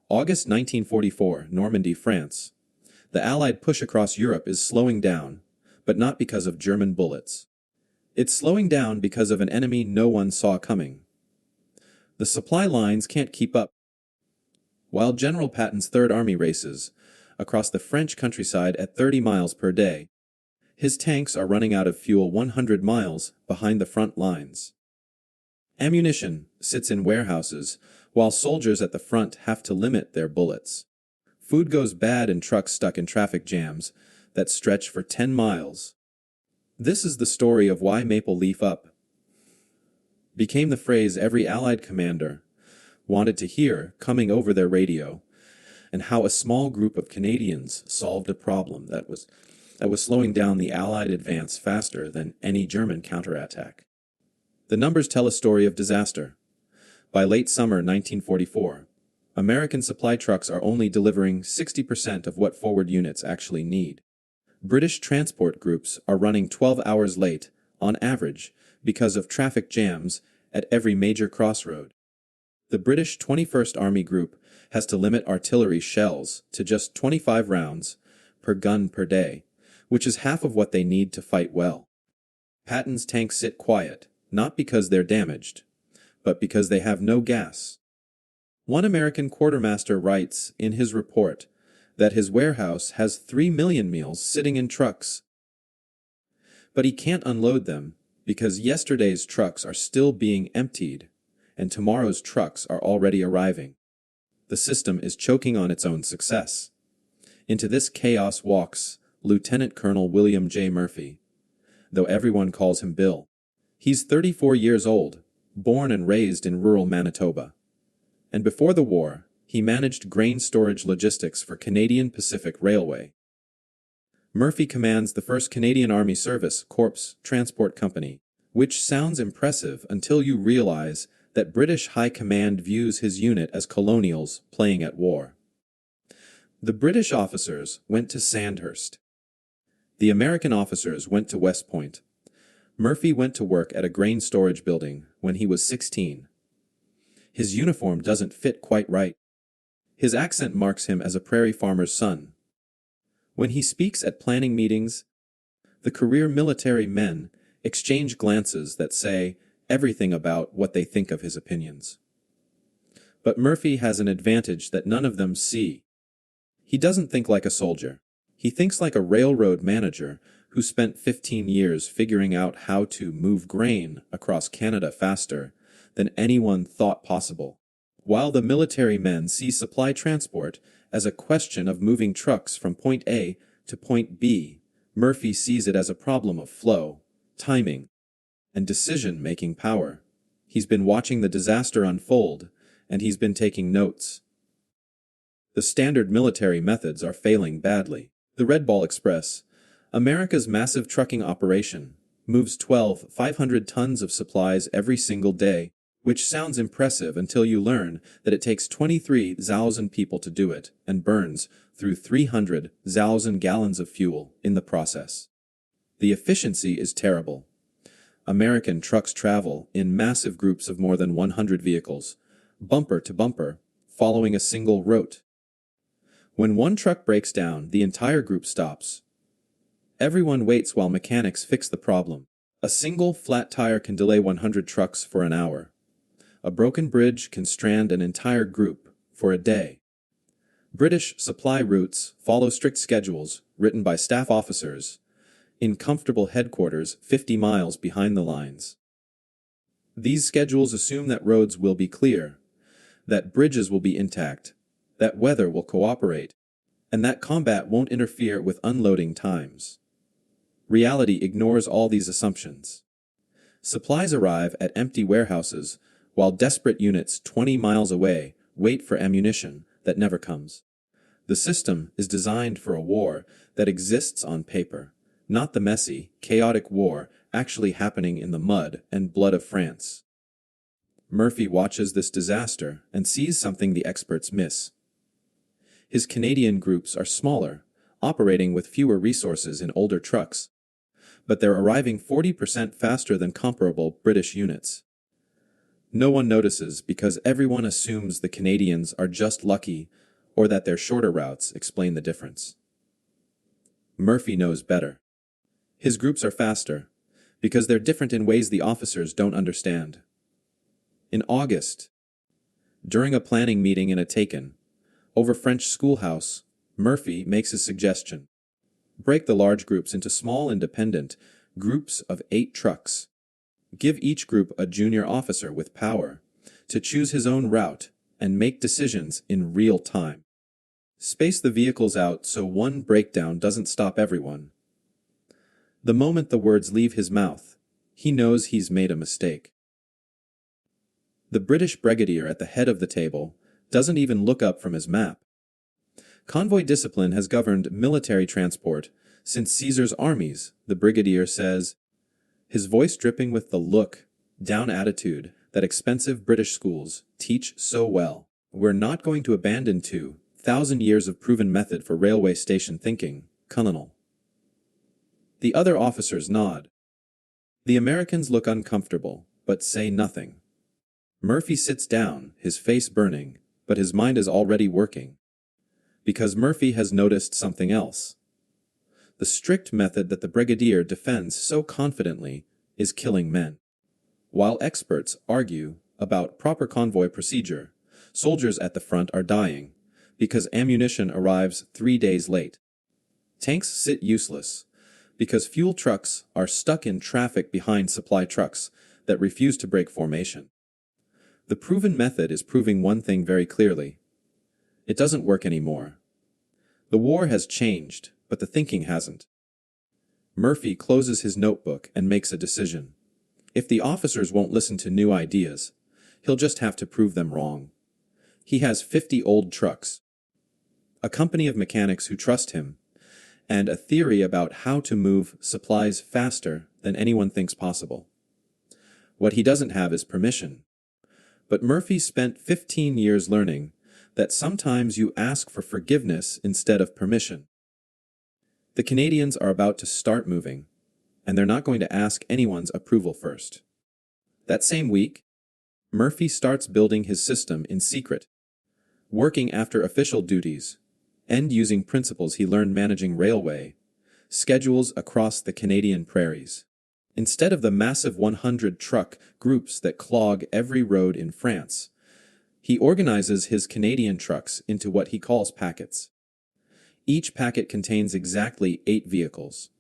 August 1944, Normandy, France. The Allied push across Europe is slowing down, but not because of German bullets. It's slowing down because of an enemy no one saw coming. The supply lines can't keep up. While General Patton's Third Army races across the French countryside at 30 miles per day, his tanks are running out of fuel 100 miles behind the front lines. Ammunition sits in warehouses, while soldiers at the front have to limit their bullets. Food goes bad in trucks stuck in traffic jams that stretch for 10 miles. This is the story of why Maple Leaf Up became the phrase every Allied commander wanted to hear coming over their radio, and how a small group of Canadians solved a problem that was slowing down the Allied advance faster than any German counterattack. The numbers tell a story of disaster. By late summer 1944, American supply trucks are only delivering 60% of what forward units actually need. British transport groups are running 12 hours late, on average, because of traffic jams at every major crossroad. The British 21st Army Group has to limit artillery shells to just 25 rounds per gun per day, which is half of what they need to fight well. Patton's tanks sit quiet, not because they're damaged, but because they have no gas. One American quartermaster writes in his report that his warehouse has 3 million meals sitting in trucks. But he can't unload them because yesterday's trucks are still being emptied and tomorrow's trucks are already arriving. The system is choking on its own success. Into this chaos walks Lieutenant Colonel William J. Murphy, though everyone calls him Bill. He's 34 years old, born and raised in rural Manitoba. And before the war, he managed grain storage logistics for Canadian Pacific Railway. Murphy commands the 1st Canadian Army Service Corps Transport Company, which sounds impressive until you realize that British High Command views his unit as colonials playing at war. The British officers went to Sandhurst. The American officers went to West Point. Murphy went to work at a grain storage building when he was 16. His uniform doesn't fit quite right. His accent marks him as a prairie farmer's son. When he speaks at planning meetings, the career military men exchange glances that say everything about what they think of his opinions. But Murphy has an advantage that none of them see. He doesn't think like a soldier. He thinks like a railroad manager who spent 15 years figuring out how to move grain across Canada faster than anyone thought possible. While the military men see supply transport as a question of moving trucks from point A to point B, Murphy sees it as a problem of flow, timing, and decision-making power. He's been watching the disaster unfold, and he's been taking notes. The standard military methods are failing badly. The Red Ball Express, America's massive trucking operation, moves 500 tons of supplies every single day, which sounds impressive until you learn that it takes 23,000 people to do it and burns through 300,000 gallons of fuel in the process. The efficiency is terrible. American trucks travel in massive groups of more than 100 vehicles, bumper to bumper, following a single route. When one truck breaks down, the entire group stops. Everyone waits while mechanics fix the problem. A single flat tire can delay 100 trucks for an hour. A broken bridge can strand an entire group for a day. British supply routes follow strict schedules written by staff officers in comfortable headquarters 50 miles behind the lines. These schedules assume that roads will be clear, that bridges will be intact, that weather will cooperate, and that combat won't interfere with unloading times. Reality ignores all these assumptions. Supplies arrive at empty warehouses, while desperate units 20 miles away wait for ammunition that never comes. The system is designed for a war that exists on paper, not the messy, chaotic war actually happening in the mud and blood of France. Murphy watches this disaster and sees something the experts miss. His Canadian groups are smaller, operating with fewer resources in older trucks, but they're arriving 40% faster than comparable British units. No one notices because everyone assumes the Canadians are just lucky or that their shorter routes explain the difference. Murphy knows better. His groups are faster because they're different in ways the officers don't understand. In August, during a planning meeting in a taken, over French schoolhouse, Murphy makes his suggestion. Break the large groups into small independent groups of 8 trucks. Give each group a junior officer with power to choose his own route and make decisions in real time. Space the vehicles out so one breakdown doesn't stop everyone. The moment the words leave his mouth, he knows he's made a mistake. The British brigadier at the head of the table doesn't even look up from his map. Convoy discipline has governed military transport since Caesar's armies, the brigadier says, his voice dripping with the look-down attitude that expensive British schools teach so well. We're not going to abandon 2,000 years of proven method for railway station thinking, Colonel. The other officers nod. The Americans look uncomfortable, but say nothing. Murphy sits down, his face burning, but his mind is already working. Because Murphy has noticed something else. The strict method that the brigadier defends so confidently is killing men. While experts argue about proper convoy procedure, soldiers at the front are dying because ammunition arrives 3 days late. Tanks sit useless because fuel trucks are stuck in traffic behind supply trucks that refuse to break formation. The proven method is proving one thing very clearly. It doesn't work anymore. The war has changed, but the thinking hasn't. Murphy closes his notebook and makes a decision. If the officers won't listen to new ideas, he'll just have to prove them wrong. He has 50 old trucks, a company of mechanics who trust him, and a theory about how to move supplies faster than anyone thinks possible. What he doesn't have is permission. But Murphy spent 15 years learning that sometimes you ask for forgiveness instead of permission. The Canadians are about to start moving, and they're not going to ask anyone's approval first. That same week, Murphy starts building his system in secret, working after official duties, and using principles he learned managing railway schedules across the Canadian prairies. Instead of the massive 100-truck groups that clog every road in France, he organizes his Canadian trucks into what he calls packets. Each packet contains exactly 8 vehicles,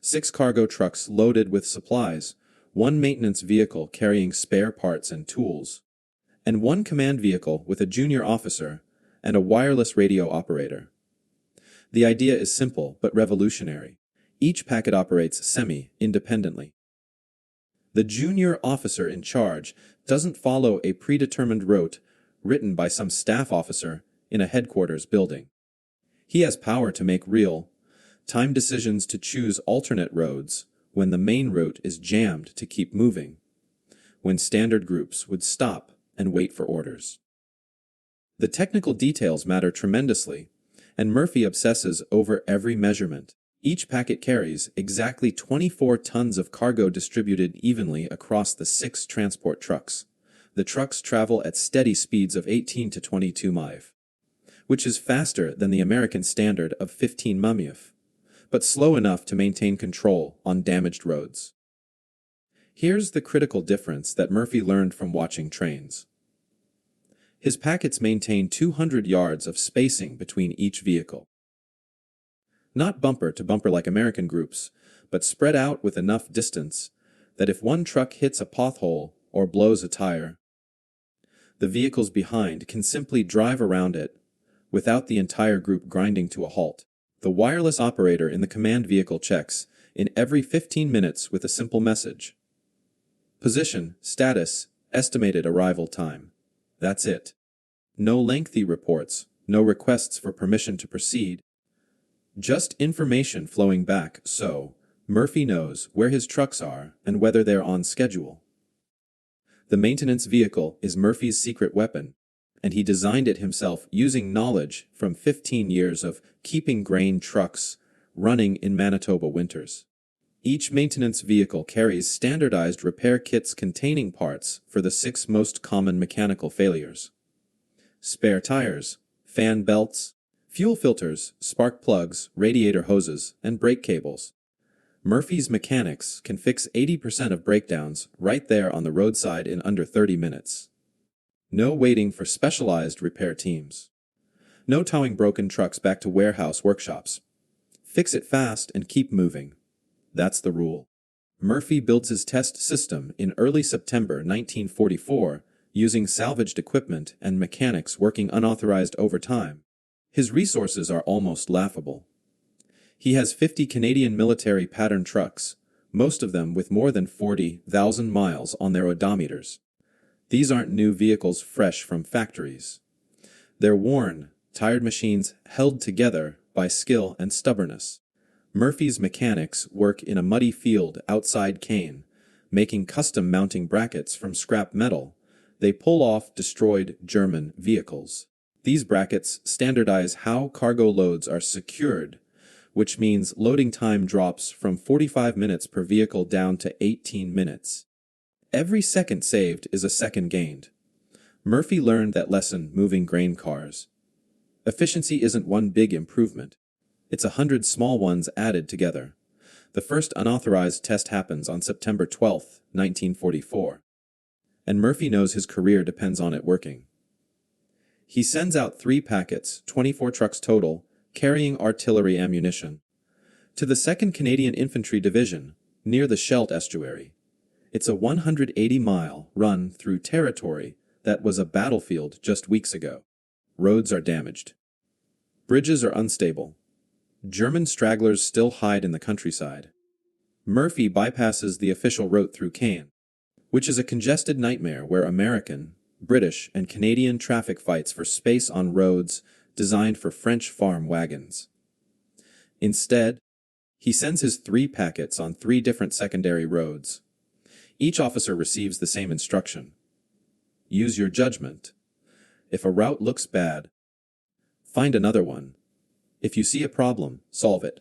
6 cargo trucks loaded with supplies, 1 maintenance vehicle carrying spare parts and tools, and 1 command vehicle with a junior officer and a wireless radio operator. The idea is simple but revolutionary. Each packet operates semi-independently. The junior officer in charge doesn't follow a predetermined route written by some staff officer in a headquarters building. He has power to make real-time decisions to choose alternate roads when the main route is jammed to keep moving, when standard groups would stop and wait for orders. The technical details matter tremendously, and Murphy obsesses over every measurement. Each packet carries exactly 24 tons of cargo distributed evenly across the 6 transport trucks. The trucks travel at steady speeds of 18 to 22 mph, which is faster than the American standard of 15 mph, but slow enough to maintain control on damaged roads. Here's the critical difference that Murphy learned from watching trains. His packets maintain 200 yards of spacing between each vehicle. Not bumper to bumper like American groups, but spread out with enough distance that if one truck hits a pothole or blows a tire, the vehicles behind can simply drive around it without the entire group grinding to a halt. The wireless operator in the command vehicle checks in every 15 minutes with a simple message. Position, status, estimated arrival time. That's it. No lengthy reports, no requests for permission to proceed. Just information flowing back so Murphy knows where his trucks are and whether they're on schedule. The maintenance vehicle is Murphy's secret weapon, and he designed it himself using knowledge from 15 years of keeping grain trucks running in Manitoba winters. Each maintenance vehicle carries standardized repair kits containing parts for the 6 most common mechanical failures: spare tires, fan belts, fuel filters, spark plugs, radiator hoses, and brake cables. Murphy's mechanics can fix 80% of breakdowns right there on the roadside in under 30 minutes. No waiting for specialized repair teams. No towing broken trucks back to warehouse workshops. Fix it fast and keep moving. That's the rule. Murphy builds his test system in early September 1944 using salvaged equipment and mechanics working unauthorized overtime. His resources are almost laughable. He has 50 Canadian military pattern trucks, most of them with more than 40,000 miles on their odometers. These aren't new vehicles fresh from factories. They're worn, tired machines held together by skill and stubbornness. Murphy's mechanics work in a muddy field outside Caen, making custom mounting brackets from scrap metal. They pull off destroyed German vehicles. These brackets standardize how cargo loads are secured, which means loading time drops from 45 minutes per vehicle down to 18 minutes. Every second saved is a second gained. Murphy learned that lesson moving grain cars. Efficiency isn't one big improvement. It's 100 small ones added together. The first unauthorized test happens on September 12, 1944. And Murphy knows his career depends on it working. He sends out 3 packets, 24 trucks total, carrying artillery ammunition, to the 2nd Canadian Infantry Division, near the Scheldt Estuary. It's a 180-mile run through territory that was a battlefield just weeks ago. Roads are damaged. Bridges are unstable. German stragglers still hide in the countryside. Murphy bypasses the official route through Caen, which is a congested nightmare where American, British, and Canadian traffic fights for space on roads designed for French farm wagons. Instead, he sends his 3 packets on 3 different secondary roads. Each officer receives the same instruction. Use your judgment. If a route looks bad, find another one. If you see a problem, solve it.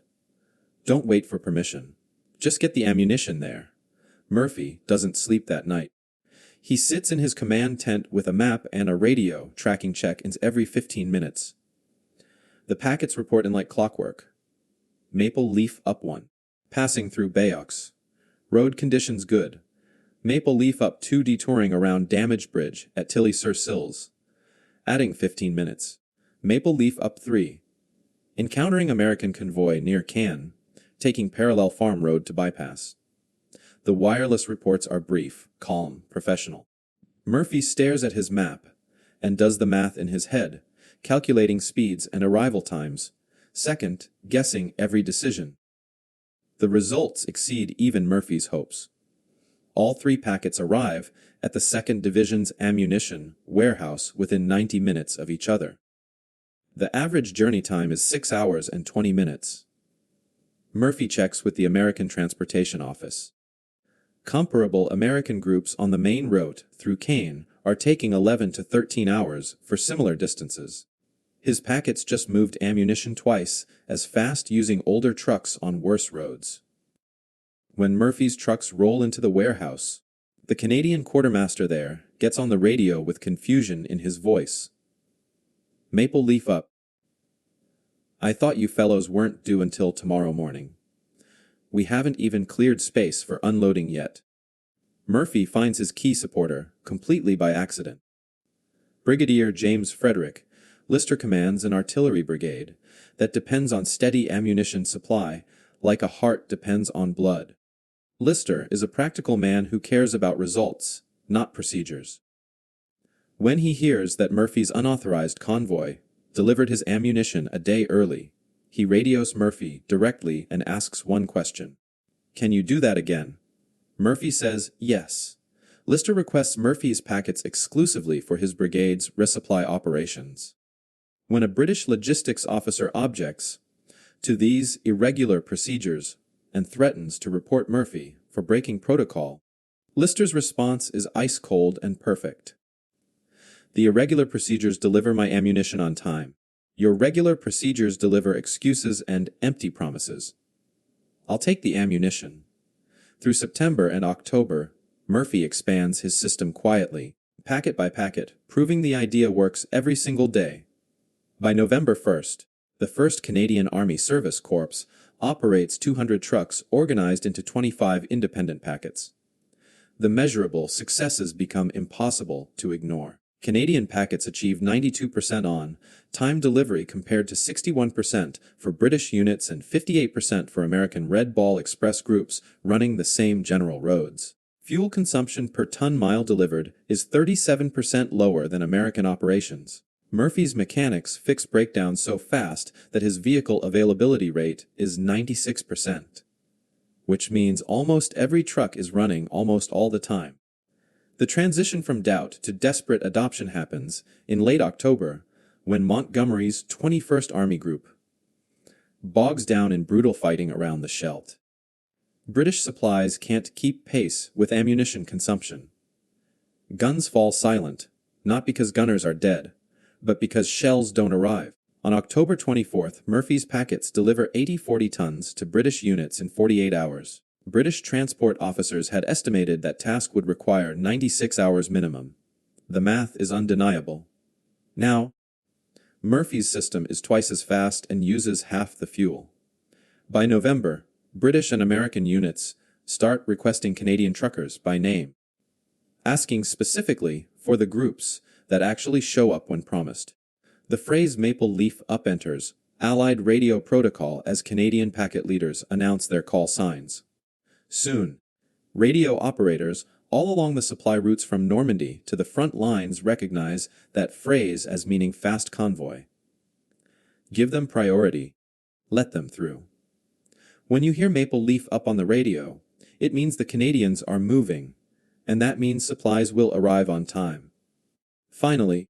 Don't wait for permission. Just get the ammunition there. Murphy doesn't sleep that night. He sits in his command tent with a map and a radio tracking check-ins every 15 minutes. The packets report in like clockwork. Maple Leaf up 1. Passing through Bayeux. Road conditions good. Maple Leaf up 2 detouring around damaged bridge at Tilly-sur-Sills. Adding 15 minutes. Maple Leaf up 3. Encountering American convoy near Caen, taking parallel farm road to bypass. The wireless reports are brief, calm, professional. Murphy stares at his map and does the math in his head, calculating speeds and arrival times, second, guessing every decision. The results exceed even Murphy's hopes. All 3 packets arrive at the 2nd Division's ammunition warehouse within 90 minutes of each other. The average journey time is 6 hours and 20 minutes. Murphy checks with the American Transportation Office. Comparable American groups on the main route through Caen are taking 11 to 13 hours for similar distances. His packets just moved ammunition twice as fast using older trucks on worse roads. When Murphy's trucks roll into the warehouse, the Canadian quartermaster there gets on the radio with confusion in his voice. Maple Leaf up. I thought you fellows weren't due until tomorrow morning. We haven't even cleared space for unloading yet. Murphy finds his key supporter, completely by accident. Brigadier James Frederick, Lister commands an artillery brigade that depends on steady ammunition supply, like a heart depends on blood. Lister is a practical man who cares about results, not procedures. When he hears that Murphy's unauthorized convoy delivered his ammunition a day early, he radios Murphy directly and asks one question. Can you do that again? Murphy says yes. Lister requests Murphy's packets exclusively for his brigade's resupply operations. When a British logistics officer objects to these irregular procedures and threatens to report Murphy for breaking protocol, Lister's response is ice cold and perfect. The irregular procedures deliver my ammunition on time. Your regular procedures deliver excuses and empty promises. I'll take the ammunition. Through September and October, Murphy expands his system quietly, packet by packet, proving the idea works every single day. By November 1st, the 1st Canadian Army Service Corps operates 200 trucks organized into 25 independent packets. The measurable successes become impossible to ignore. Canadian packets achieve 92% on-time delivery compared to 61% for British units and 58% for American Red Ball Express groups running the same general roads. Fuel consumption per ton-mile delivered is 37% lower than American operations. Murphy's mechanics fix breakdowns so fast that his vehicle availability rate is 96%, which means almost every truck is running almost all the time. The transition from doubt to desperate adoption happens in late October when Montgomery's 21st Army Group bogs down in brutal fighting around the Scheldt. British supplies can't keep pace with ammunition consumption. Guns fall silent, not because gunners are dead, but because shells don't arrive. On October 24th, Murphy's packets deliver 80-40 tons to British units in 48 hours. British transport officers had estimated that task would require 96 hours minimum. The math is undeniable. Now, Murphy's system is twice as fast and uses half the fuel. By November, British and American units start requesting Canadian truckers by name, asking specifically for the groups that actually show up when promised. The phrase Maple Leaf Up enters Allied radio protocol as Canadian packet leaders announce their call signs. Soon, radio operators all along the supply routes from Normandy to the front lines recognize that phrase as meaning fast convoy. Give them priority. Let them through. When you hear Maple Leaf Up on the radio, it means the Canadians are moving, and that means supplies will arrive on time. Finally,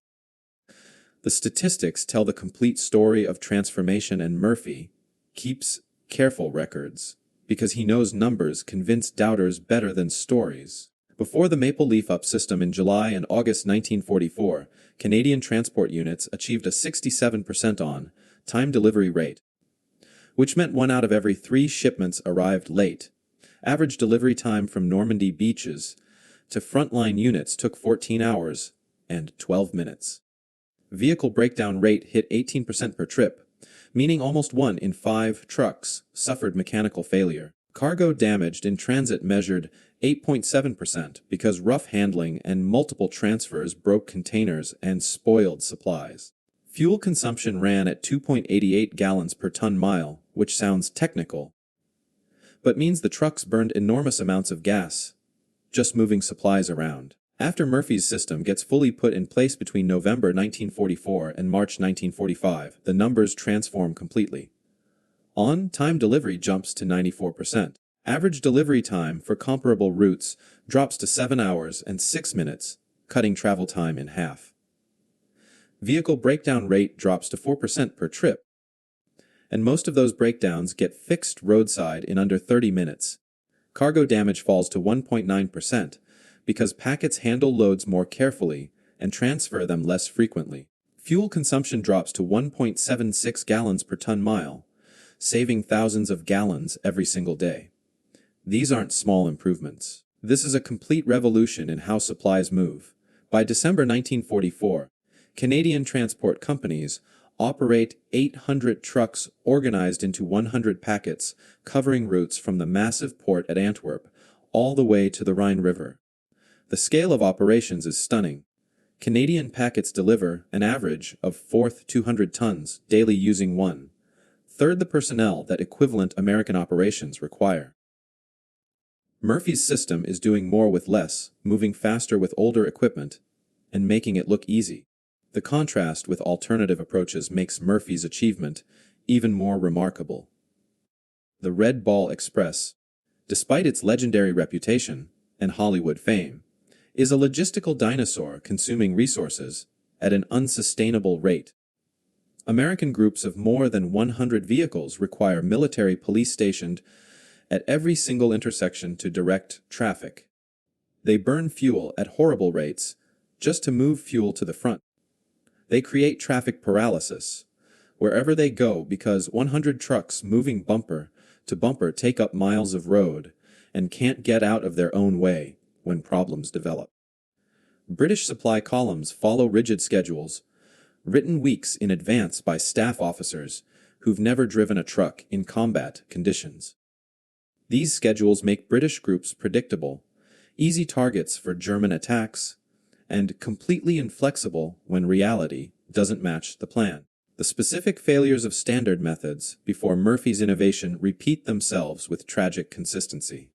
the statistics tell the complete story of transformation, and Murphy keeps careful records because he knows numbers convince doubters better than stories. Before the Maple Leaf Up system in July and August 1944, Canadian transport units achieved a 67% on-time delivery rate, which meant 1 out of every 3 shipments arrived late. Average delivery time from Normandy beaches to frontline units took 14 hours and 12 minutes. Vehicle breakdown rate hit 18% per trip, meaning almost 1 in 5 trucks suffered mechanical failure. Cargo damaged in transit measured 8.7% because rough handling and multiple transfers broke containers and spoiled supplies. Fuel consumption ran at 2.88 gallons per ton-mile, which sounds technical, but means the trucks burned enormous amounts of gas just moving supplies around. After Murphy's system gets fully put in place between November 1944 and March 1945, the numbers transform completely. On-time delivery jumps to 94%. Average delivery time for comparable routes drops to 7 hours and 6 minutes, cutting travel time in half. Vehicle breakdown rate drops to 4% per trip, and most of those breakdowns get fixed roadside in under 30 minutes. Cargo damage falls to 1.9%, because packets handle loads more carefully and transfer them less frequently. Fuel consumption drops to 1.76 gallons per ton-mile, saving thousands of gallons every single day. These aren't small improvements. This is a complete revolution in how supplies move. By December 1944, Canadian transport companies operate 800 trucks organized into 100 packets, covering routes from the massive port at Antwerp all the way to the Rhine River. The scale of operations is stunning. Canadian packets deliver an average of 200 tons daily using 1/3 the personnel that equivalent American operations require. Murphy's system is doing more with less, moving faster with older equipment, and making it look easy. The contrast with alternative approaches makes Murphy's achievement even more remarkable. The Red Ball Express, despite its legendary reputation and Hollywood fame, is a logistical dinosaur consuming resources at an unsustainable rate. American groups of more than 100 vehicles require military police stationed at every single intersection to direct traffic. They burn fuel at horrible rates just to move fuel to the front. They create traffic paralysis wherever they go because 100 trucks moving bumper to bumper take up miles of road and can't get out of their own way when problems develop. British supply columns follow rigid schedules, written weeks in advance by staff officers who've never driven a truck in combat conditions. These schedules make British groups predictable, easy targets for German attacks, and completely inflexible when reality doesn't match the plan. The specific failures of standard methods before Murphy's innovation repeat themselves with tragic consistency.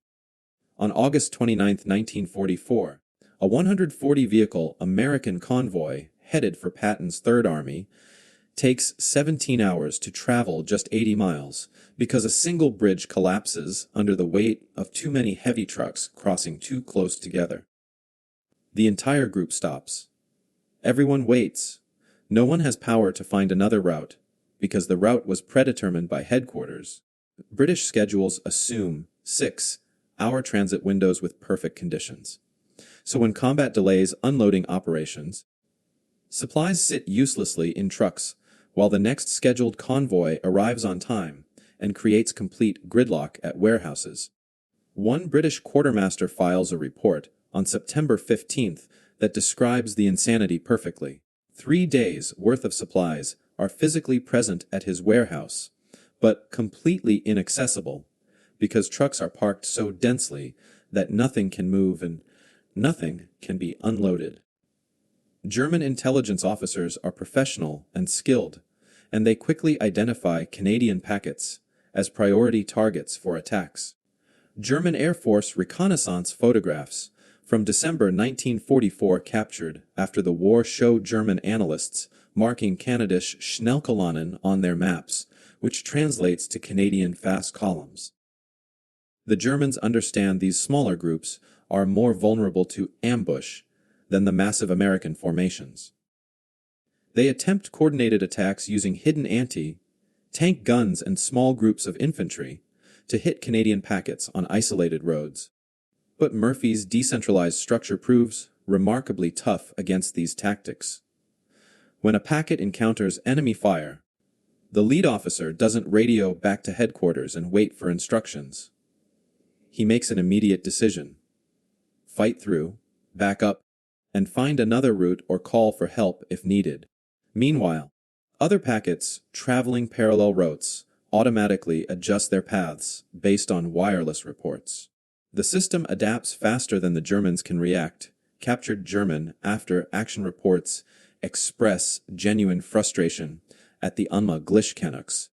On August 29, 1944, a 140-vehicle American convoy headed for Patton's Third Army takes 17 hours to travel just 80 miles because a single bridge collapses under the weight of too many heavy trucks crossing too close together. The entire group stops. Everyone waits. No one has power to find another route because the route was predetermined by headquarters. British schedules assume 6-hour transit windows with perfect conditions. So when combat delays unloading operations, supplies sit uselessly in trucks while the next scheduled convoy arrives on time and creates complete gridlock at warehouses. One British quartermaster files a report on September 15th that describes the insanity perfectly. 3 days' worth of supplies are physically present at his warehouse, but completely inaccessible because trucks are parked so densely that nothing can move and nothing can be unloaded. German intelligence officers are professional and skilled, and they quickly identify Canadian packets as priority targets for attacks. German Air Force reconnaissance photographs from December 1944 captured after the war show German analysts marking Canadisch Schnellkolonnen on their maps, which translates to Canadian fast columns. The Germans understand these smaller groups are more vulnerable to ambush than the massive American formations. They attempt coordinated attacks using hidden anti-tank guns and small groups of infantry to hit Canadian packets on isolated roads. But Murphy's decentralized structure proves remarkably tough against these tactics. When a packet encounters enemy fire, the lead officer doesn't radio back to headquarters and wait for instructions. He makes an immediate decision. Fight through, back up, and find another route or call for help if needed. Meanwhile, other packets traveling parallel routes automatically adjust their paths based on wireless reports. The system adapts faster than the Germans can react. Captured German after-action reports express genuine frustration at the unmöglich.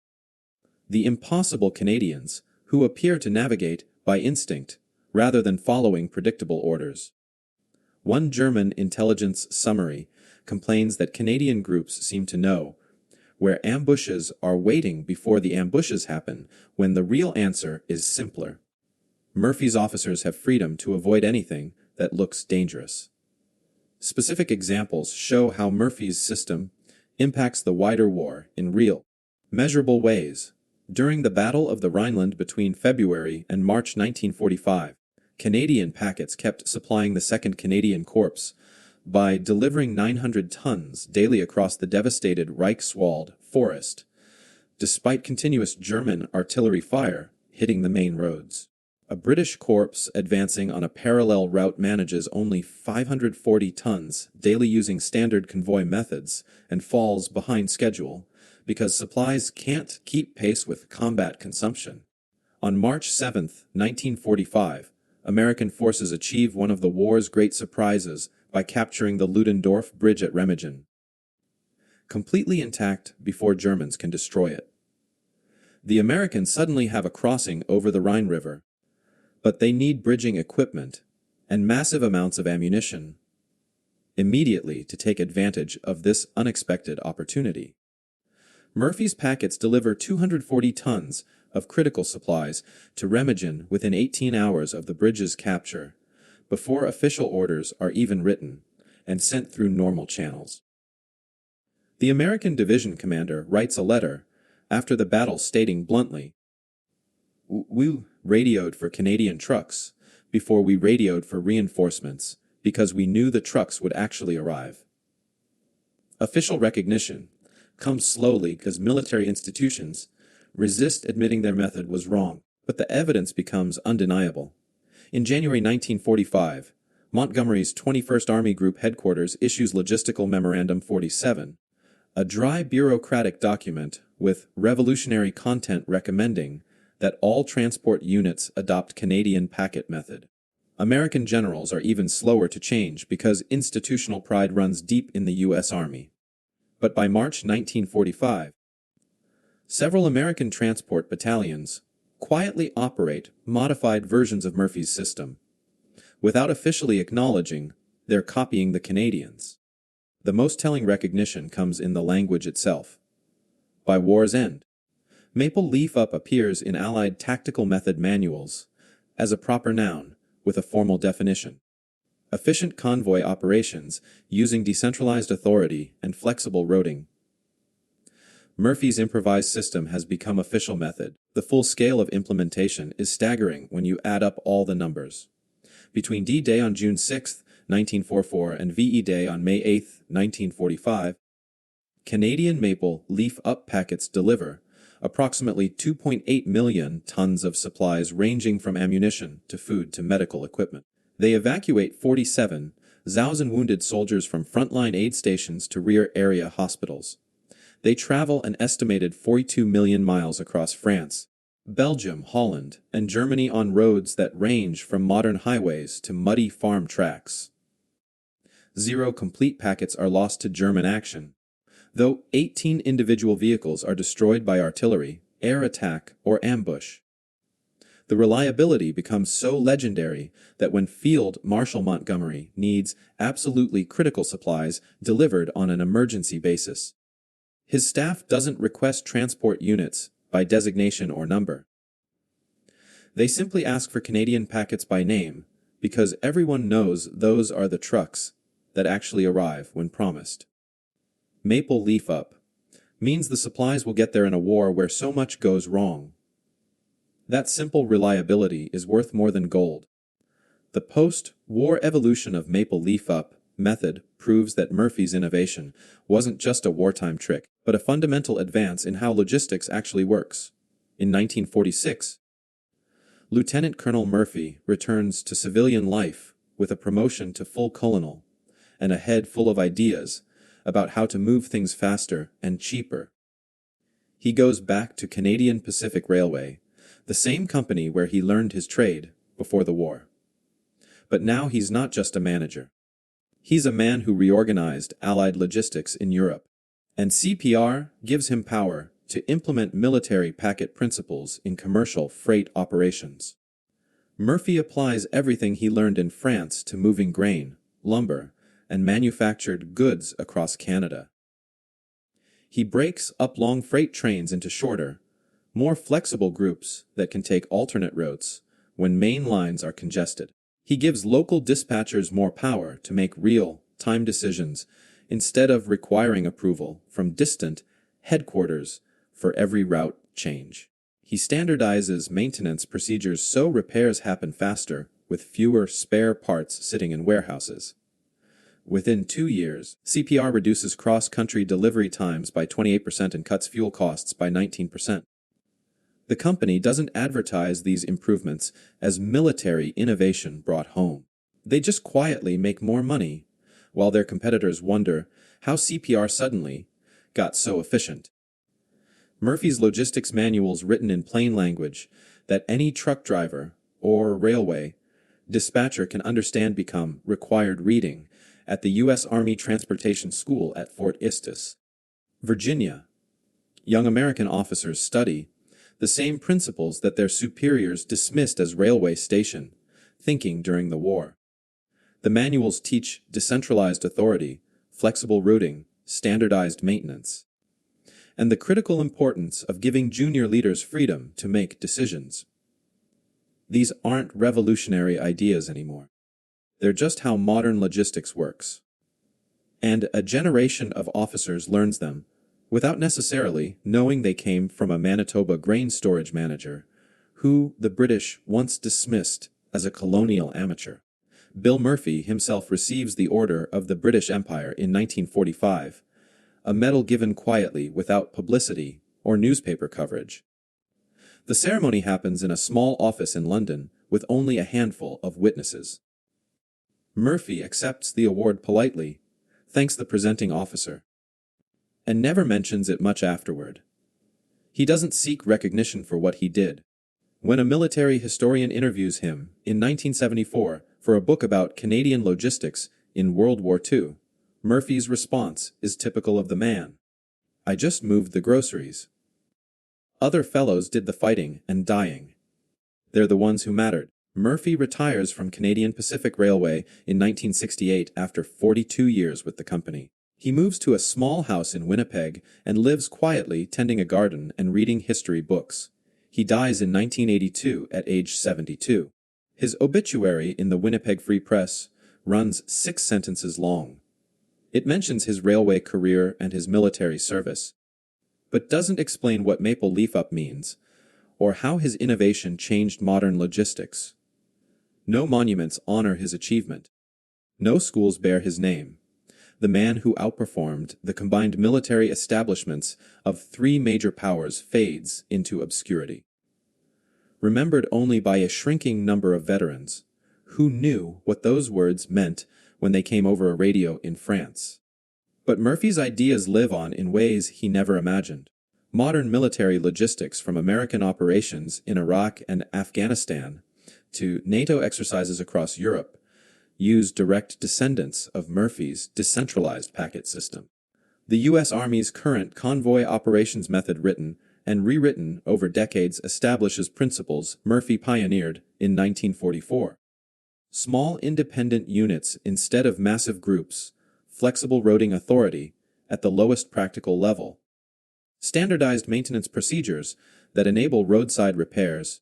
The impossible Canadians, who appear to navigate by instinct rather than following predictable orders. One German intelligence summary complains that Canadian groups seem to know where ambushes are waiting before the ambushes happen, when the real answer is simpler. Murphy's officers have freedom to avoid anything that looks dangerous. Specific examples show how Murphy's system impacts the wider war in real, measurable ways. During the Battle of the Rhineland between February and March 1945, Canadian packets kept supplying the 2nd Canadian Corps by delivering 900 tons daily across the devastated Reichswald forest, despite continuous German artillery fire hitting the main roads. A British corps advancing on a parallel route manages only 540 tons daily using standard convoy methods and falls behind schedule because supplies can't keep pace with combat consumption. On March 7, 1945, American forces achieve one of the war's great surprises by capturing the Ludendorff Bridge at Remagen, completely intact before Germans can destroy it. The Americans suddenly have a crossing over the Rhine River, but they need bridging equipment and massive amounts of ammunition immediately to take advantage of this unexpected opportunity. Murphy's packets deliver 240 tons of critical supplies to Remagen within 18 hours of the bridge's capture, before official orders are even written and sent through normal channels. The American division commander writes a letter after the battle stating bluntly, "We radioed for Canadian trucks before we radioed for reinforcements because we knew the trucks would actually arrive." Official recognition comes slowly because military institutions resist admitting their method was wrong, but the evidence becomes undeniable. In January 1945, Montgomery's 21st Army Group Headquarters issues Logistical Memorandum 47, a dry bureaucratic document with revolutionary content recommending that all transport units adopt Canadian packet method. American generals are even slower to change because institutional pride runs deep in the U.S. Army. But by March 1945, several American transport battalions quietly operate modified versions of Murphy's system, without officially acknowledging they're copying the Canadians. The most telling recognition comes in the language itself. By war's end, Maple Leaf Up appears in Allied tactical method manuals as a proper noun with a formal definition. Efficient convoy operations using decentralized authority and flexible routing. Murphy's improvised system has become official method. The full scale of implementation is staggering when you add up all the numbers. Between D-Day on June 6, 1944 and VE Day on May 8, 1945, Canadian Maple Leaf Up packets deliver approximately 2.8 million tons of supplies ranging from ammunition to food to medical equipment. They evacuate 47,000 wounded soldiers from frontline aid stations to rear area hospitals. They travel an estimated 42 million miles across France, Belgium, Holland, and Germany on roads that range from modern highways to muddy farm tracks. 0 complete packets are lost to German action, though 18 individual vehicles are destroyed by artillery, air attack, or ambush. The reliability becomes so legendary that when Field Marshal Montgomery needs absolutely critical supplies delivered on an emergency basis, his staff doesn't request transport units by designation or number. They simply ask for Canadian packets by name because everyone knows those are the trucks that actually arrive when promised. Maple Leaf Up means the supplies will get there in a war where so much goes wrong. That simple reliability is worth more than gold. The post-war evolution of Maple Leaf Up method proves that Murphy's innovation wasn't just a wartime trick, but a fundamental advance in how logistics actually works. In 1946, Lieutenant Colonel Murphy returns to civilian life with a promotion to full colonel and a head full of ideas about how to move things faster and cheaper. He goes back to Canadian Pacific Railway, the same company where he learned his trade before the war. But now he's not just a manager. He's a man who reorganized Allied logistics in Europe, and CPR gives him power to implement military packet principles in commercial freight operations. Murphy applies everything he learned in France to moving grain, lumber, and manufactured goods across Canada. He breaks up long freight trains into shorter, more flexible groups that can take alternate routes when main lines are congested. He gives local dispatchers more power to make real-time decisions instead of requiring approval from distant headquarters for every route change. He standardizes maintenance procedures so repairs happen faster with fewer spare parts sitting in warehouses. Within 2 years, CPR reduces cross-country delivery times by 28% and cuts fuel costs by 19%. The company doesn't advertise these improvements as military innovation brought home. They just quietly make more money, while their competitors wonder how CPR suddenly got so efficient. Murphy's logistics manuals written in plain language that any truck driver or railway dispatcher can understand become required reading at the U.S. Army Transportation School at Fort Eustis, Virginia. Young American officers study the same principles that their superiors dismissed as railway station thinking during the war. The manuals teach decentralized authority, flexible routing, standardized maintenance, and the critical importance of giving junior leaders freedom to make decisions. These aren't revolutionary ideas anymore. They're just how modern logistics works. And a generation of officers learns them without necessarily knowing they came from a Manitoba grain storage manager who the British once dismissed as a colonial amateur. Bill Murphy himself receives the Order of the British Empire in 1945, a medal given quietly without publicity or newspaper coverage. The ceremony happens in a small office in London with only a handful of witnesses. Murphy accepts the award politely, thanks the presenting officer, and never mentions it much afterward. He doesn't seek recognition for what he did. When a military historian interviews him in 1974 for a book about Canadian logistics in World War II, Murphy's response is typical of the man. "I just moved the groceries. Other fellows did the fighting and dying. They're the ones who mattered." Murphy retires from Canadian Pacific Railway in 1968 after 42 years with the company. He moves to a small house in Winnipeg and lives quietly tending a garden and reading history books. He dies in 1982 at age 72. His obituary in the Winnipeg Free Press runs 6 sentences long. It mentions his railway career and his military service, but doesn't explain what Maple Leaf Up means or how his innovation changed modern logistics. No monuments honor his achievement. No schools bear his name. The man who outperformed the combined military establishments of 3 major powers fades into obscurity. Remembered only by a shrinking number of veterans who knew what those words meant when they came over a radio in France. But Murphy's ideas live on in ways he never imagined. Modern military logistics, from American operations in Iraq and Afghanistan to NATO exercises across Europe, use direct descendants of Murphy's decentralized packet system. The U.S. Army's current convoy operations method, written and rewritten over decades, establishes principles Murphy pioneered in 1944. Small independent units instead of massive groups, flexible routing authority at the lowest practical level, standardized maintenance procedures that enable roadside repairs,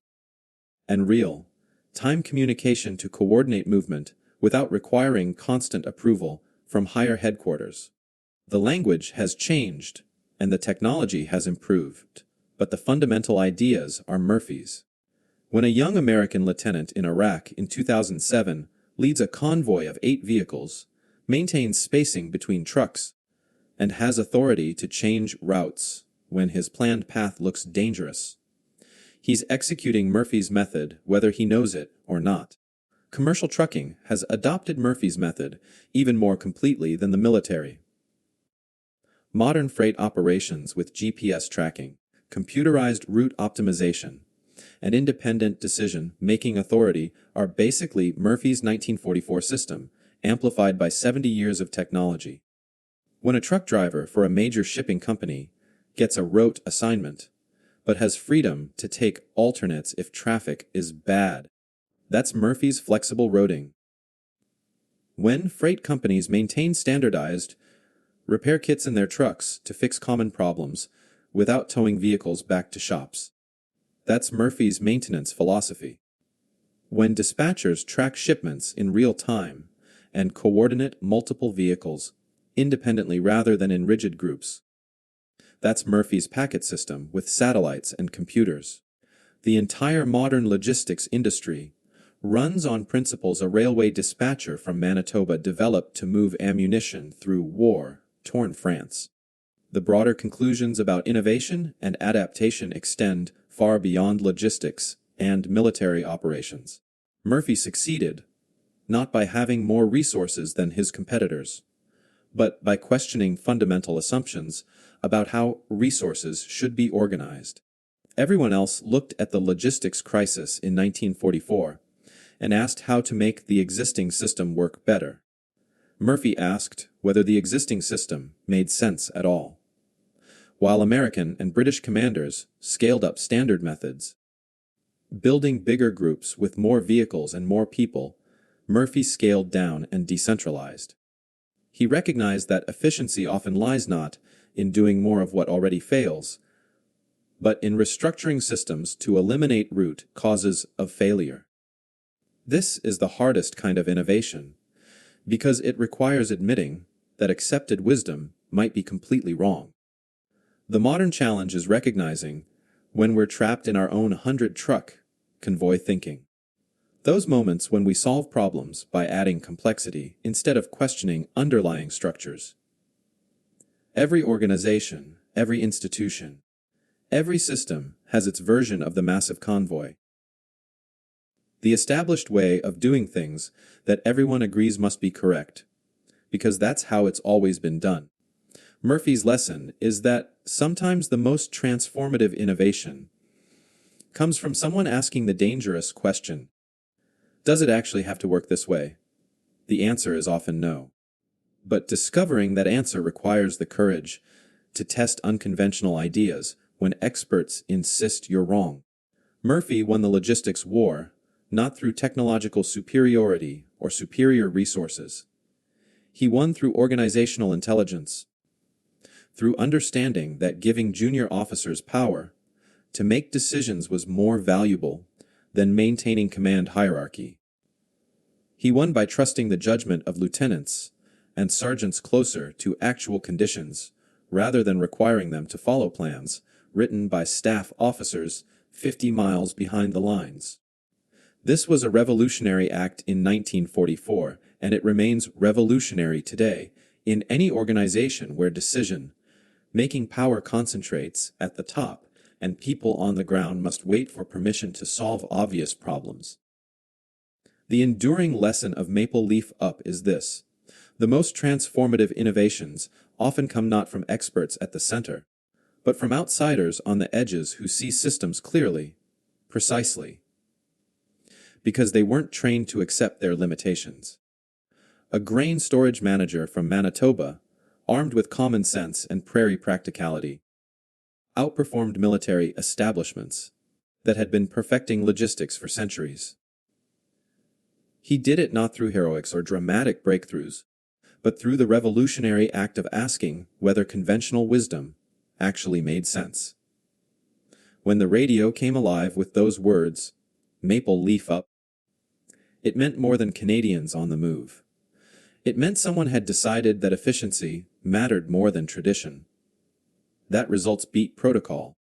and real-time communication to coordinate movement without requiring constant approval from higher headquarters. The language has changed and the technology has improved, but the fundamental ideas are Murphy's. When a young American lieutenant in Iraq in 2007 leads a convoy of 8 vehicles, maintains spacing between trucks, and has authority to change routes when his planned path looks dangerous, he's executing Murphy's method whether he knows it or not. Commercial trucking has adopted Murphy's method even more completely than the military. Modern freight operations with GPS tracking, computerized route optimization, and independent decision-making authority are basically Murphy's 1944 system, amplified by 70 years of technology. When a truck driver for a major shipping company gets a route assignment, but has freedom to take alternates if traffic is bad, that's Murphy's flexible routing. When freight companies maintain standardized repair kits in their trucks to fix common problems without towing vehicles back to shops, that's Murphy's maintenance philosophy. When dispatchers track shipments in real time and coordinate multiple vehicles independently rather than in rigid groups, that's Murphy's packet system with satellites and computers. The entire modern logistics industry runs on principles a railway dispatcher from Manitoba developed to move ammunition through war-torn France. The broader conclusions about innovation and adaptation extend far beyond logistics and military operations. Murphy succeeded, not by having more resources than his competitors, but by questioning fundamental assumptions about how resources should be organized. Everyone else looked at the logistics crisis in 1944 and asked how to make the existing system work better. Murphy asked whether the existing system made sense at all. While American and British commanders scaled up standard methods, building bigger groups with more vehicles and more people, Murphy scaled down and decentralized. He recognized that efficiency often lies not in doing more of what already fails, but in restructuring systems to eliminate root causes of failure. This is the hardest kind of innovation, because it requires admitting that accepted wisdom might be completely wrong. The modern challenge is recognizing when we're trapped in our own 100-truck convoy thinking. Those moments when we solve problems by adding complexity instead of questioning underlying structures. Every organization, every institution, every system has its version of the massive convoy. The established way of doing things that everyone agrees must be correct, because that's how it's always been done. Murphy's lesson is that sometimes the most transformative innovation comes from someone asking the dangerous question, does it actually have to work this way? The answer is often no. But discovering that answer requires the courage to test unconventional ideas when experts insist you're wrong. Murphy won the logistics war, not through technological superiority or superior resources. He won through organizational intelligence, through understanding that giving junior officers power to make decisions was more valuable than maintaining command hierarchy. He won by trusting the judgment of lieutenants and sergeants closer to actual conditions rather than requiring them to follow plans written by staff officers 50 miles behind the lines. This was a revolutionary act in 1944, and it remains revolutionary today in any organization where decision-making power concentrates at the top and people on the ground must wait for permission to solve obvious problems. The enduring lesson of Maple Leaf Up is this: the most transformative innovations often come not from experts at the center, but from outsiders on the edges who see systems clearly, precisely, because they weren't trained to accept their limitations. A grain storage manager from Manitoba, armed with common sense and prairie practicality, outperformed military establishments that had been perfecting logistics for centuries. He did it not through heroics or dramatic breakthroughs, but through the revolutionary act of asking whether conventional wisdom actually made sense. When the radio came alive with those words, "Maple Leaf Up," it meant more than Canadians on the move. It meant someone had decided that efficiency mattered more than tradition, that results beat protocol,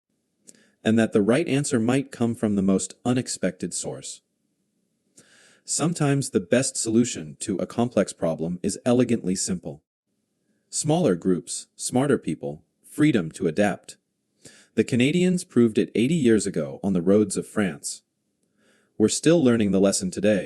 and that the right answer might come from the most unexpected source. Sometimes the best solution to a complex problem is elegantly simple. Smaller groups, smarter people, freedom to adapt. The Canadians proved it 80 years ago on the roads of France. We're still learning the lesson today.